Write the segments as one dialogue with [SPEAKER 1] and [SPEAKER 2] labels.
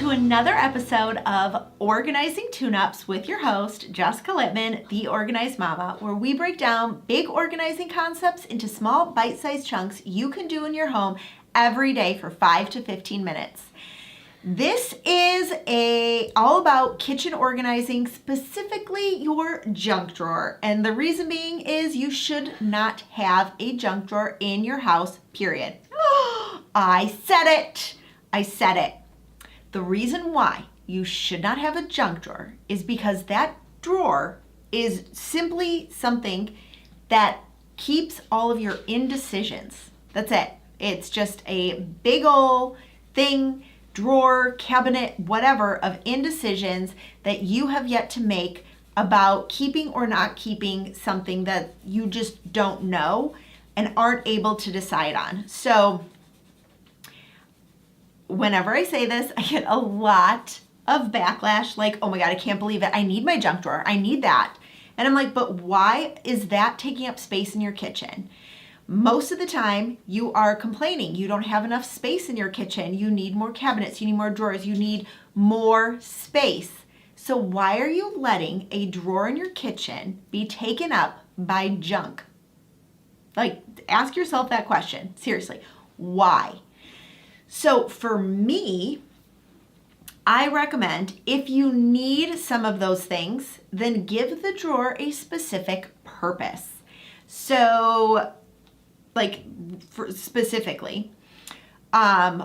[SPEAKER 1] to another episode of Organizing Tune-Ups with your host, Jessica Littman, the Organized Mama, where we break down big organizing concepts into small bite-sized chunks you can do in your home every day for 5 to 15 minutes. This is all about kitchen organizing, specifically your junk drawer. And the reason being is you should not have a junk drawer in your house, period. I said it. The reason why you should not have a junk drawer is because that drawer is simply something that keeps all of your indecisions. That's it. It's just a big ol' thing, drawer, cabinet, whatever, of indecisions that you have yet to make about keeping or not keeping something that you just don't know and aren't able to decide on. So whenever I say this, I get a lot of backlash, like, oh my God, I can't believe it. I need my junk drawer. I need that. And I'm like, but why is that taking up space in your kitchen? Most of the time, you are complaining. You don't have enough space in your kitchen. You need more cabinets. You need more drawers. You need more space. So why are you letting a drawer in your kitchen be taken up by junk? Like, ask yourself that question. Seriously, why? So for me, I recommend if you need some of those things, then give the drawer a specific purpose. So specifically,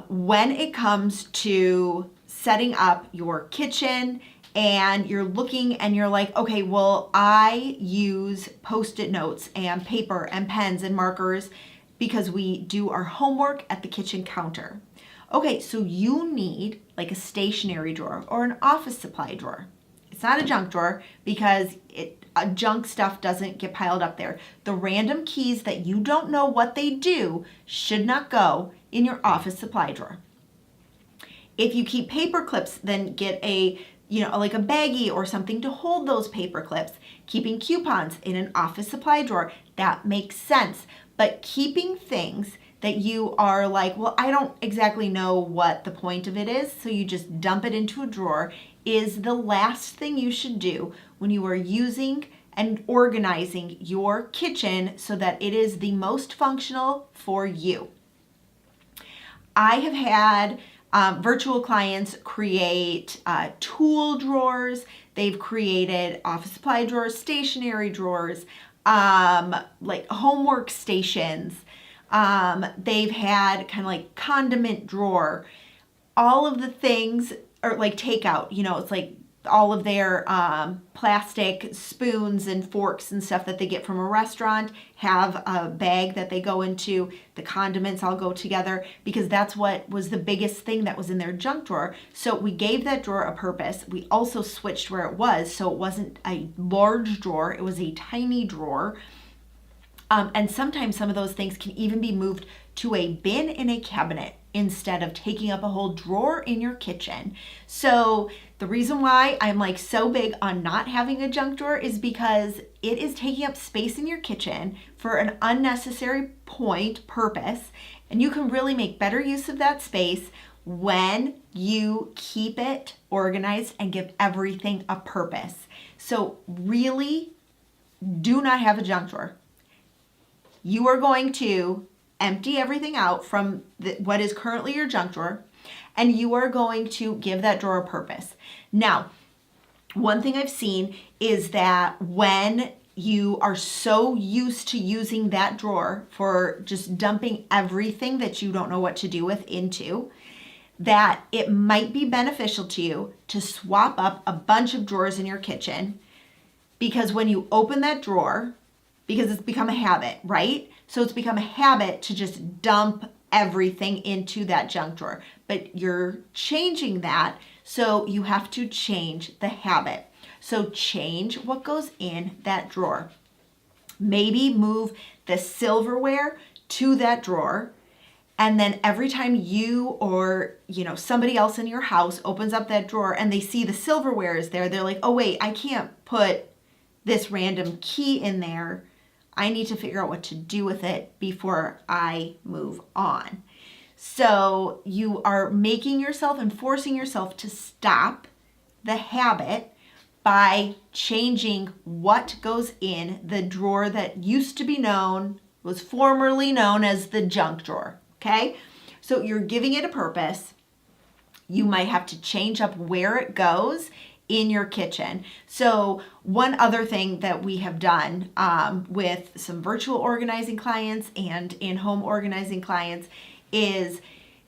[SPEAKER 1] when it comes to setting up your kitchen and you're looking and you're like, okay, well, I use Post-it notes and paper and pens and markers because we do our homework at the kitchen counter. Okay, so you need like a stationery drawer or an office supply drawer. It's not a junk drawer because junk stuff doesn't get piled up there. The random keys that you don't know what they do should not go in your office supply drawer. If you keep paper clips, then get like a baggie or something to hold those paper clips. Keeping coupons in an office supply drawer, that makes sense. But keeping things that you are like, well, I don't exactly know what the point of it is, so you just dump it into a drawer, is the last thing you should do when you are using and organizing your kitchen so that it is the most functional for you. I have had virtual clients create tool drawers. They've created office supply drawers, stationery drawers, like homework stations. They've had kind of like condiment drawer, all of the things, or like takeout, it's like all of their plastic spoons and forks and stuff that they get from a restaurant have a bag that they go into. The condiments all go together because that's what was the biggest thing that was in their junk drawer. So we gave that drawer a purpose. We also switched where it was, so it wasn't a large drawer, it was a tiny drawer. And sometimes some of those things can even be moved to a bin in a cabinet instead of taking up a whole drawer in your kitchen. So the reason why I'm like so big on not having a junk drawer is because it is taking up space in your kitchen for an unnecessary purpose, and you can really make better use of that space when you keep it organized and give everything a purpose. So really, do not have a junk drawer. You are going to empty everything out from what is currently your junk drawer, and you are going to give that drawer a purpose. Now, one thing I've seen is that when you are so used to using that drawer for just dumping everything that you don't know what to do with into, that it might be beneficial to you to swap up a bunch of drawers in your kitchen, because when you open that drawer, because it's become a habit, right? So it's become a habit to just dump everything into that junk drawer. But you're changing that, so you have to change the habit. So change what goes in that drawer. Maybe move the silverware to that drawer. And then every time you or somebody else in your house opens up that drawer and they see the silverware is there, they're like, oh wait, I can't put this random key in there. I need to figure out what to do with it before I move on. So you are making yourself and forcing yourself to stop the habit by changing what goes in the drawer that used to be was formerly known as the junk drawer. Okay? So you're giving it a purpose. You might have to change up where it goes in your kitchen. So one other thing that we have done with some virtual organizing clients and in-home organizing clients is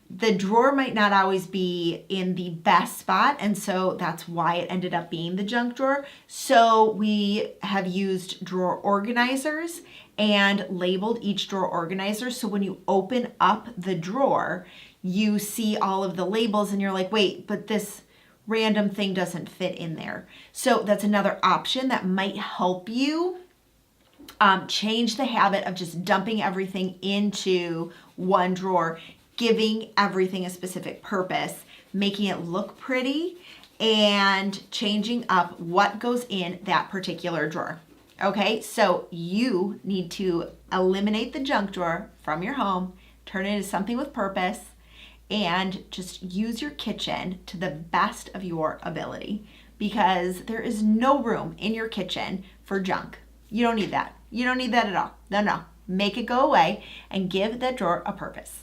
[SPEAKER 1] the drawer might not always be in the best spot, and so that's why it ended up being the junk drawer. So we have used drawer organizers and labeled each drawer organizer, so when you open up the drawer, you see all of the labels and you're like, wait, but this random thing doesn't fit in there. So that's another option that might help you change the habit of just dumping everything into one drawer, giving everything a specific purpose, making it look pretty, and changing up what goes in that particular drawer. Okay, so you need to eliminate the junk drawer from your home, turn it into something with purpose, and just use your kitchen to the best of your ability, because there is no room in your kitchen for junk. You don't need that. You don't need that at all. No. Make it go away and give that drawer a purpose.